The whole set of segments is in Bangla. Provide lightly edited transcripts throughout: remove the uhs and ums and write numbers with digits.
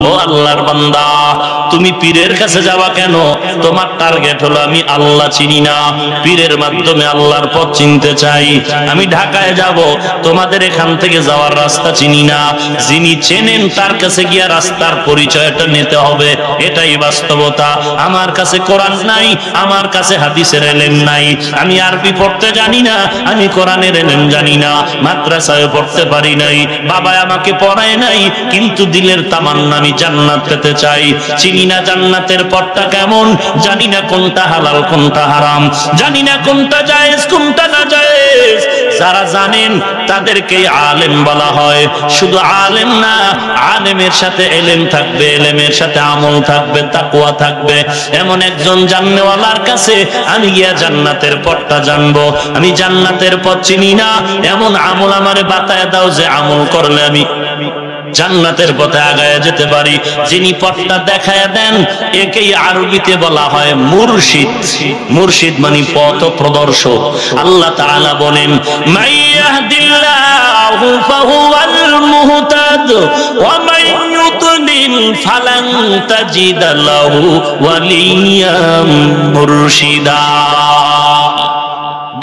ও আল্লাহর বান্দা, তুমি পীরের কাছে যাবা কেন? তোমার টার্গেট হলো আমি আল্লাহ চিনি না, পীরের মাধ্যমে আল্লাহর পথ চিনতে চাই। আমি ঢাকায় যাব, তোমাদের এখান থেকে যাওয়ার রাস্তা চিনি না, যিনি চেনেন তার কাছে গিয়া রাস্তার পরিচয়টা নিতে হবে, এটাই বাস্তবতা। আমার কাছে কোরআন নাই, আমার কাছে হাদিসের ইলম নাই, আমি আরবি পড়তে জানি না, আমি কোরআনের ইলম জানি না, মাদ্রাসায় পড়তে পারি নাই, বাবা আমাকে পড়ায় নাই, কিন্তু দিলের তামান্না আমি জান্নাত পেতে চাই। চিনি না জান্নাতের পথটা কেমন, জানি না কোনটা হালাল কোনটা হারাম, জানি না কোনটা জায়েজ কোনটা না জায়েজ। যারা জানেন তাদেরকে আলেম বলা হয়। শুধু আলেম না, আলেমের সাথে ইলম থাকবে, ইলমের সাথে আমল থাকবে, তাকওয়া থাকবে। এমন একজন জাননেওয়ালার কাছে আমি গিয়া জান্নাতের পথটা জানবো। আমি জান্নাতের পথ চিনি না, এমন আমল আমারে বাতায় দাও যে আমল করলে আমি জান্নাতের পথে আগায় যেতে পারি। যিনি পথটা দেখায় দেন একেই আরবিতে বলা হয় মুরশিদ। মুরশিদ মানে পথ প্রদর্শক। আল্লাহ তাআলা বলেন, মাইয়াহদিল্লাহু ফাহুয়াল মুহতাদ ওয়া মান ইউদ্লিল ফালান তাজিদা লাহু ওয়ালিয়াম মুরশিদা।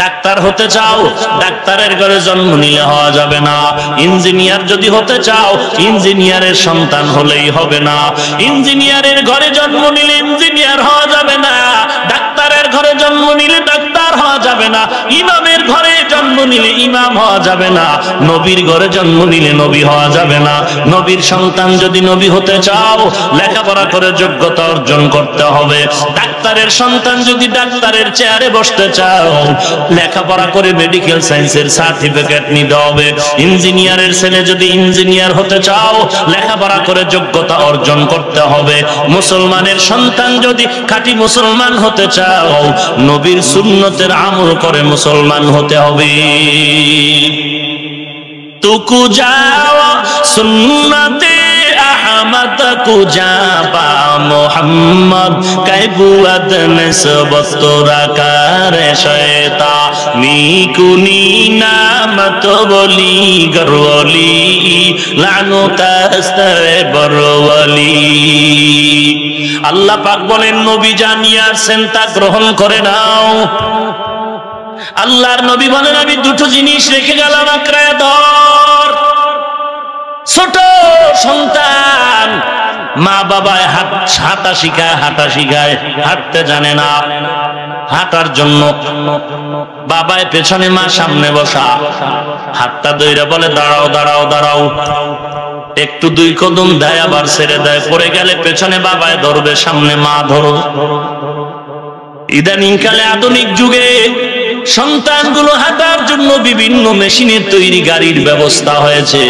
ডাক্তার হতে চাও, ডাক্তারের ঘরে জন্ম নিলে হওয়া যাবে না। ইঞ্জিনিয়ার যদি হতে চাও, ইঞ্জিনিয়ারের সন্তান হলেই হবে না। ইঞ্জিনিয়ারের ঘরে জন্ম নিলে ইঞ্জিনিয়ার হওয়া যাবে না। ডাক্তারের ঘরে জন্ম নিলে ডাক্তার হওয়া যাবে না। ইমামের ঘরে জন্ম নিলে ইমাম হওয়া যাবে না। নবীর ঘরে জন্ম নিলে নবী হওয়া যাবে না। নবীর সন্তান যদি নবী হতে চাও, লেখাপড়া করে যোগ্যতা অর্জন করতে হবে। ডাক্তারের সন্তান যদি ডাক্তারের চেয়ারে বসতে চাও, লেখাপড়া করে মেডিকেল সায়েন্সের সার্টিফিকেট নিতে হবে। ইঞ্জিনিয়ারের ছেলে যদি ইঞ্জিনিয়ার হতে চাও, লেখাপড়া করে যোগ্যতা অর্জন করতে হবে। মুসলমানের সন্তান যদি খাঁটি মুসলমান হতে চাও, নবীর সুন্নতের আমল করে মুসলমান হতে হবে। তুকু যাও সুন্নতে আহমদ কুজাবা মোহাম্মদ কাইবুয়াদ নিসবত রাকারে শয়তা মিকুনি নামত বলি গরওয়ালি লানু কাস্তারে বরওয়ালি। আল্লাহ পাক বলেন, নবী জানিয়ে আসছেন তা গ্রহণ করে নাও। আল্লাহর নবী বলেন, আমি দুটো জিনিস রেখে গেলাম, আঁকড়ায় ধর। ছোট সন্তান মা বাবায় হাঁটা শিখায়, হাঁটা শিখায়, হাঁটতে জানে না। হাঁটার জন্য বাবায় পেছনে, মা সামনে বসা। হাতটা ধইরা বলে, দাঁড়াও দাঁড়াও দাঁড়াও। একটু দুই কদম দেয়, আবার ছেড়ে দেয়। পড়ে গেলে পেছনে বাবায় ধরবে, সামনে মা ধরো। ইদানিং কালে আধুনিক যুগে সন্তানগুলো হাঁটার জন্য বিভিন্ন মেশিনের তৈরি গাড়ির ব্যবস্থা হয়েছে।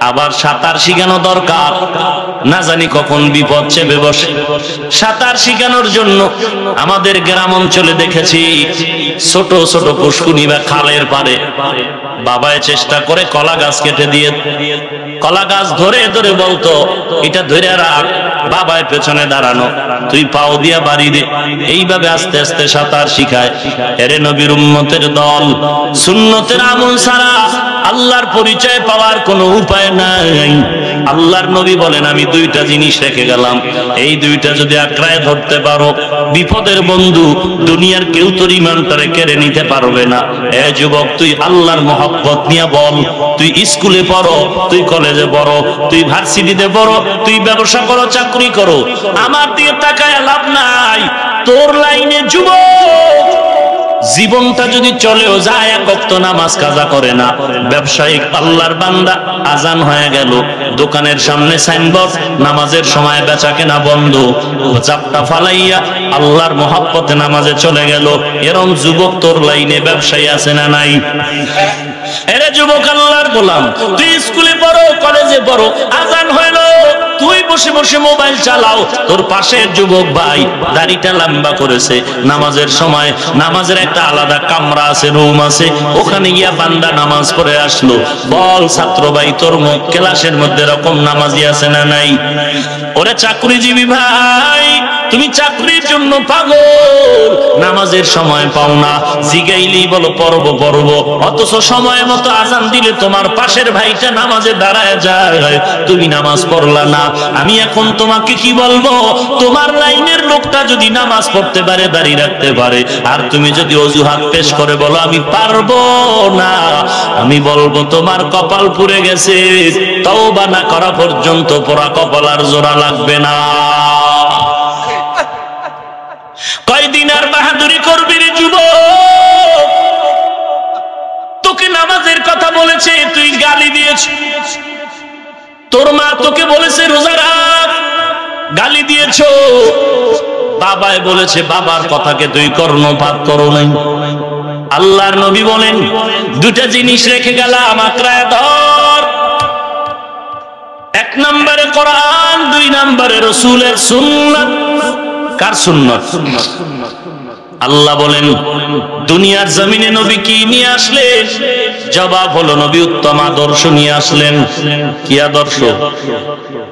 আবার সাঁতার শিখানো দরকার, না জানি কখন বিপদ চেপে বসে। সাঁতার শিখানোর জন্য আমাদের গ্রাম অঞ্চলে দেখেছি ছোট ছোট পুষ্কুনি বা খালের পারে বাবায় চেষ্টা করে কলা গাছ কেটে দিয়ে, কলা গাছ ধরে ধরে বলতো, এটা ধরে রাখ, বাবায় পেছনে দাঁড়ানো, তুই পাও দিয়া বাড়ি দে। এইভাবে আস্তে আস্তে সাঁতার শিখায়। এরে নবীর উম্মতের দল, সুন্নতের আমল ছাড়া আল্লাহর পরিচয় পাওয়ার কোনো উপায় নাই। আল্লাহর নবী বলেন, আমি দুইটা জিনিস রেখে গেলাম, এই দুইটা যদি আঁকড়ায় ধরতে পারো, বিপদের বন্ধু দুনিয়ার কেউ তোর ইমানটারে কেড়ে নিতে পারবে না। এ যুবক, তুই আল্লাহর মহব্বত নিয়ে বল। তুই স্কুলে পড়ো, তুই কলেজে পড়ো, তুই ভার্সিটিতে পড়ো, তুই ব্যবসা করো, চাকরি করো, আমার দিকে তাকায় লাভ নাই। তোর লাইনে যুবক জীবনটা যদি চলেও যায়, এক ওয়াক্ত নামাজ কাজা করে না, ব্যবসায়িক আল্লাহর বান্দা, আজান হয়ে গেল, দোকানের সামনে সাইনবোর্ড, নামাজের সময় বেচা কেনা বন্ধ, চাপটা ফালাইয়া আল্লাহর মহব্বতে নামাজে চলে গেল। এরকম যুবক তোর লাইনে ব্যবসায়ী আছে না নাই? এরে যুবক, আল্লাহর গোলাম, তুই স্কুলে পড়ো, কলেজে পড়ো, আজান হইল, তুই বসে বসে মোবাইল চালাও। তোর পাশের যুবক ভাই দাড়িটা লম্বা করেছে, নামাজের সময় নামাজের একটা আলাদা কামরা আছে, রুম আছে, ওখানে গিয়া বান্দা নামাজ পড়ে আসলো। বল ছাত্র ভাই, তোর মুখ ক্লাসের মধ্যে এরকম নামাজি আছে না নাই? ওরে চাকরিজীবী ভাই, তুমি চাকরির জন্য পাগল, নামাজের সময় পাও না, জিগাইলেই বলো পড়ব পড়ব, অথচ সময় মতো আজান দিলে তোমার পাশের ভাইটা নামাজে দাঁড়ায় যায়, তুমি নামাজ পড়লা না। আমি এখন তোমাকে কি বলবো, তোমার লাইনের লোকটা যদি নামাজ পড়তে পারে, দাড়ি রাখতে পারে, আর তুমি যদি অজুহাত পেশ করে বলো আমি পারবো না, আমি বলবো তোমার কপাল পুড়ে গেছে, তওবা না করা পর্যন্ত পোড়া কপাল আর জোড়া লাগবে না। কয়দিন আর বাহাদুরি করবি রে যুবক? তোকে নামাজের কথা বলেছে, তুই গালি দিয়েছিস। তোর মা তোকে বলেছে রোজা রাখ, গালি দিয়েছো। বাবাই বলেছে, বাবার কথাকে তুই কর্ণপাত করো নাই। আল্লাহর নবী বলেন দুটা জিনিস রেখে গেলাম, আঁকড়ায় ধর। এক নম্বরে কোরআন, দুই নম্বরে রাসূলের সুন্নাত। কার সুন্নাত? আল্লাহ বলেন দুনিয়ার জমিনে নবী কি নিয়ে আসলেন? জবাব হলো নবী উত্তম আদর্শ নিয়ে আসলেন। কি আদর্শ?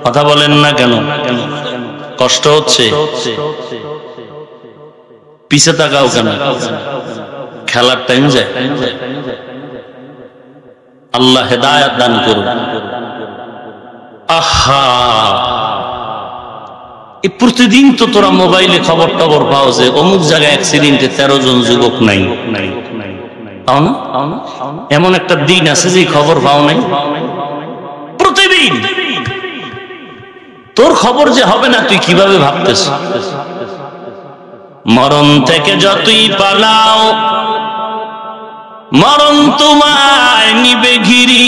কথা বলেন না কেন? কষ্ট হচ্ছে? পিছে তাকাও কেন? খেলার টাইম যায়। আল্লাহ হেদায়েত দান করুন। আহা, এই প্রতিদিন তো তোরা মোবাইলে খবর টবর পাও যে অমুক জায়গায় অ্যাক্সিডেন্টে 13 জন যুবক নাই। পাও না? এমন একটা দিন আছে যে খবর পাও নাই? প্রতিদিন তোর খবর যে হবে না, তুই কিভাবে ভাবতেছ? মরণ থেকে যতই পালাও, মরণ তোমায় নিবে ঘিরি।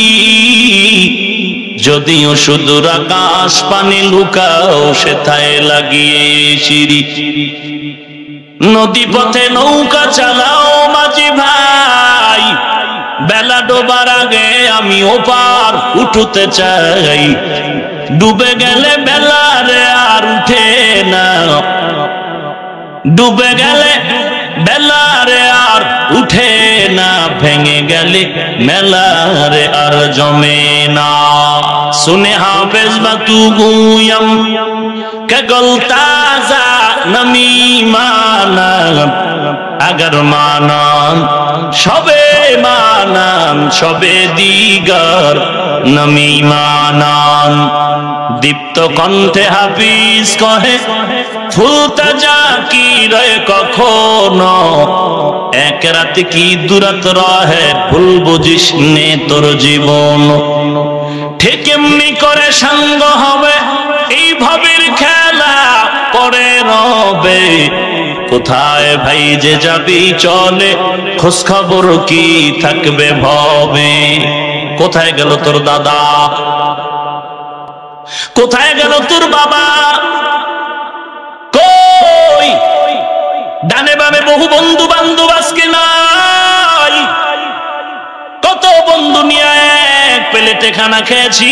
যদিও সুদূর আকাশ পানে লুকাও, সেথায় লাগিয়ে সিঁড়ি। নদী পথে নৌকা চালাও মাঝি ভাই, বেলা ডোবার আগে আমি ওপার উঠতে চাই। ডুবে গেলে বেলারে আর উঠে না, ডুবে গেলে বেলারে আর উঠে না, ভেঙে গেলে মেলারে আর জমে না। सुने हाफिज बतू गुयम के गलताजा नमी मानम अगर मानम शबे मानम शबे दीगर नमी मानम दीप्त कण्ठे हाफिज कहे ফুলতা জাকি রয়ে কখনো এক রাত কি দুরাত রহে ভুল বুঝিস নে তোর জীবন ঠিক এমনি করে সঙ্গ হবে এই ভবের খেলা পরে রবে কোথায় ভাই যে যাবি চলে খোঁজ খবর কি থাকবে ভবে কোথায় গেল তোর দাদা কোথায় গেল তোর বাবা ডানে বামে বহু বন্ধু বান্ধব আজকে নাই কত বন্ধু নিয়ে এক প্লেটে খানা খেয়েছি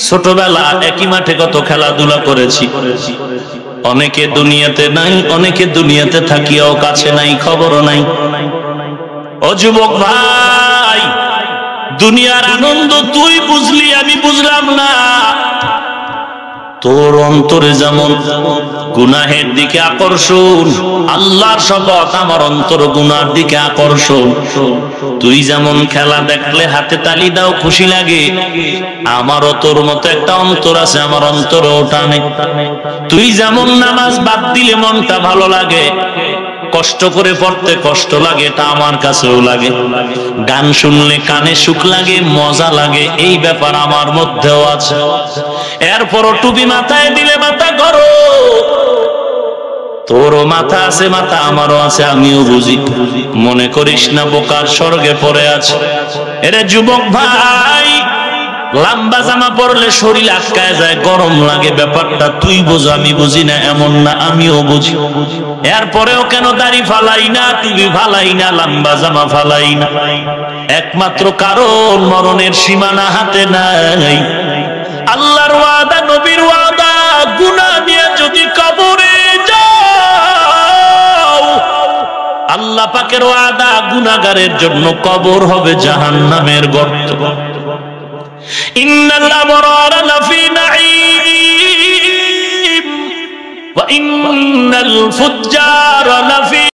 ছোটবেলা একই মাঠে কত খেলাধুলা করেছি অনেকে দুনিয়াতে নাই অনেকে দুনিয়াতে থাকিও কাছে নাই খবরও নাই ও যুবক ভাই দুনিয়ার আনন্দ তুই বুঝলি আমি বুঝলাম না তোর অন্তরে যেমন গুনাহের দিকে আকর্ষণ আল্লাহর শপথ আমার অন্তর গুনার দিকে আকর্ষণ তুই যেমন খেলা দেখলে হাতে তালি দাও খুশি লাগে আমারও তোর মতো একটা অন্তর আছে আমার অন্তরে টানে তুই যেমন নামাজ বাদ দিলে মনটা ভালো লাগে কষ্ট করে পড়তে কষ্ট লাগে তা আমার কাছেও লাগে গান শুনলে কানে সুখ লাগে মজা লাগে এই ব্যাপার আমার মধ্যেও আছে এরপরও টুপি মাথায় দিলে মাথা করো তোরও মাথা আছে মাথা আমারও আছে আমিও বুঝি মনে করিস না বোকার স্বর্গে পড়ে আছে এরে যুবক ভাই লম্বা জামা পরলে শরীর আটকায় যায় গরম লাগে ব্যাপারটা তুই বুঝো আমি বুঝি না এমন না আমিও বুঝি এরপরেও কেন দাড়ি ফালাই না টুপি ফালাই না লম্বা জামা ফালাই না একমাত্র কারণ মরণের সীমানা হাতে নাই আল্লাহর ওয়াদা নবীর ওয়াদা গুনাহ নিয়ে যদি কবরে যাও আল্লাহ পাকের ওয়াদা গুনাহগারের জন্য কবর হবে জাহান্নামের গর্ত ইন্নাল আবরারা লাফি নাঈম ওয়া ইন্নাল ফুজ্জারা লাফি